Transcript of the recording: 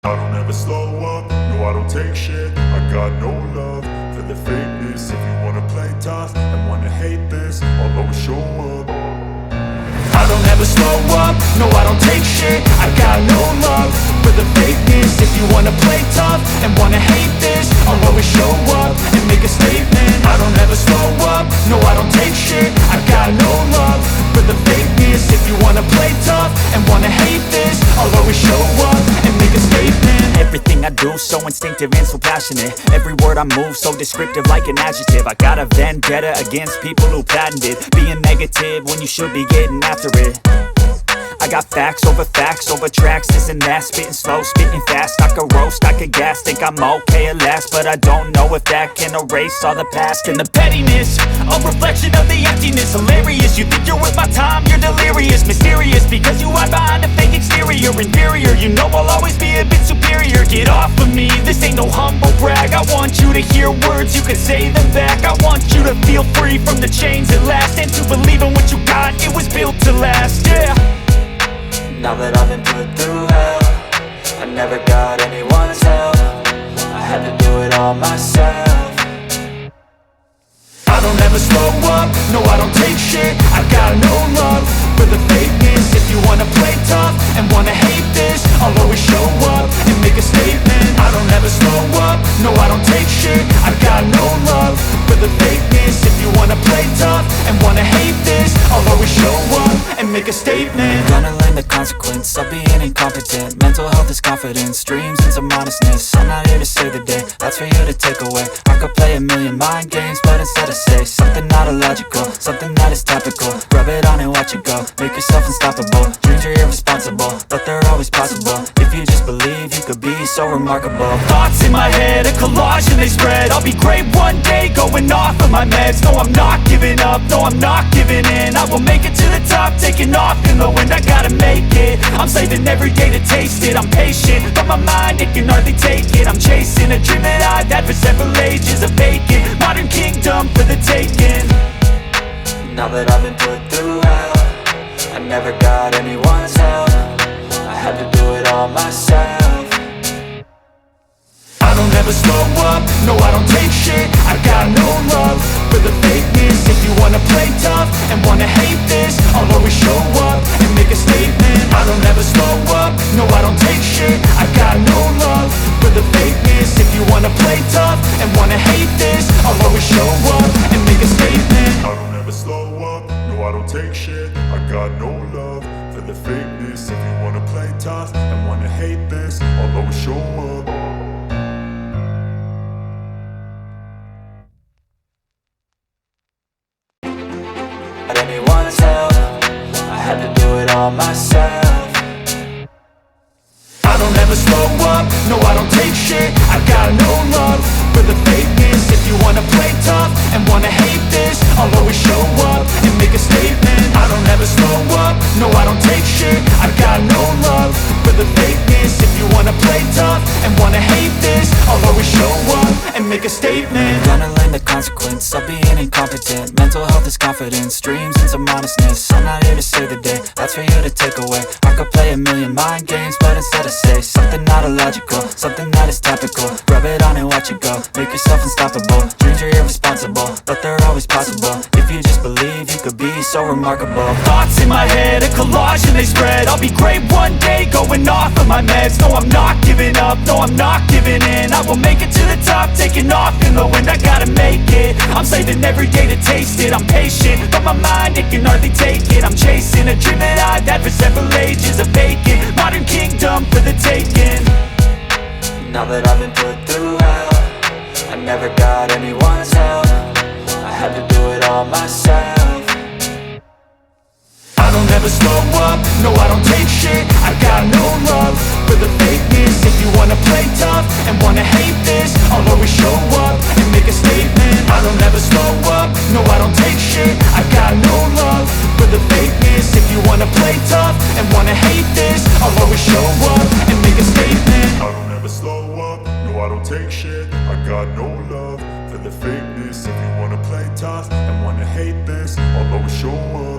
I don't ever slow up, no I don't take shit. I got no love for the fakeness. If you wanna play tough and wanna hate this, I'll always show up. I don't ever slow up, no I don't take shit. I got no love for the fakeness. If you wanna play tough and wanna hate this, I'll always show up and make a statement. I don't ever slow up, no I don't take shit. I got no love for the fakeness. If you wanna play tough and wanna hate this, I'll always show up and make a statement. Everything I do so instinctive and so passionate. Every word I move so descriptive like an adjective. I got a vendetta against people who patented being negative when you should be getting after it. I got facts over tracks, this and that. Spitting slow, spitting fast, I could roast, I could gas. Think I'm okay at last, but I don't know if that can erase all the past. And the pettiness, a reflection of the emptiness. Hilarious, you think you're worth my time, you're delirious. Mysterious, because you hide behind a fake exterior. Inferior, you know I'll always be a bit superior. Get off of me, this ain't no humble brag. I want you to hear words, you can say them back. I want you to feel free from the chains at last, and to believe in what you got, it was built to last, yeah. Now that I've been put through hell, I never got anyone's help. I had to do it all myself. I don't ever slow up, no I don't take shit. I got no love for the fakeness. If you wanna play tough and wanna hate this, I'll always show up and make a statement. I don't ever slow up, no I don't take shit. I got no love for the fakeness. If you wanna play tough and wanna hate this, I'll always show up and make a statement. Gonna learn the consequence of being incompetent. Mental health is confidence, dreams and some honestness. I'm not here to save the day, that's for you to take away. I could play a million mind games, but instead I say something not illogical, something that is topical. Rub it on and watch it go, make yourself unstoppable. Dreams are irresponsible, but they're always possible. If you just believe, you could be so remarkable. Thoughts in my head, a collage and they spread. I'll be great one day, going off of my meds. No, I'm not giving up, no, I'm not giving in. I will make it to the top, taking off in the wind. I gotta make it, I'm saving every day to taste it. I'm patient, but my mind, it can hardly take it. I'm chasing a dream that I've had for several ages. A vacant, modern kingdom for the taking. Now that I've been put through hell, I never got anyone's help. I had to do it all myself. I don't ever slow up, no I don't take shit. I got no love for the fakeness. If you wanna play tough and wanna hate this, I'll always show up and make a statement. I don't ever slow up, no I don't take shit. I got no love for the fakeness. If you wanna play tough and wanna hate this, I'll always show up and make a statement. I don't ever slow up, no I don't take shit. I got no love for the fakeness. If you wanna play tough and wanna hate this, I'll always show up. Anyone's help, I had to do it all myself. I don't ever slow up, no I don't take shit. I got no love for the fakeness. If you wanna play tough and wanna hate this, I'll always show up and make a statement. I don't ever slow up, no I don't take shit. I got no love for the fakeness. If you wanna play tough and wanna hate this, I'll always show up and make a statement. Gonna learn the consequence of being incompetent. Mental health is confidence, dreams and some honestness. I'm not here to save the day, that's for you to take away. I could play a million mind games, but instead I say something not illogical, something that is topical. Rub it on and watch it go, make yourself unstoppable. Dreams are irresponsible, but they're always possible. If you just believe, you could be so remarkable. Thoughts in my head, a collage and they spread. I'll be great one day, going off of my meds. No, I'm not giving up, no, I'm not giving in. I will make it to the top, taking off in the wind. I gotta make it, I'm saving every day to taste it. I'm patient, but my mind, it can hardly take it. I'm chasing a dream that I've had for several ages. A vacant, modern kingdom for the taking. Now that I've been put through hell, I never got anyone's help. I had to do it all myself. I don't ever slow up, no I don't take shit. I got no love for the fakeness. If you wanna play tough and wanna hate this, I'll always show up and make a statement. I don't ever slow up, no I don't take shit. I got no love for the fakeness. If you wanna play tough and wanna hate this, I'll always show up and make a statement. I don't ever slow up, no I don't take shit. I got no love for the fakeness. If you wanna play tough and wanna hate this, I'll always show up.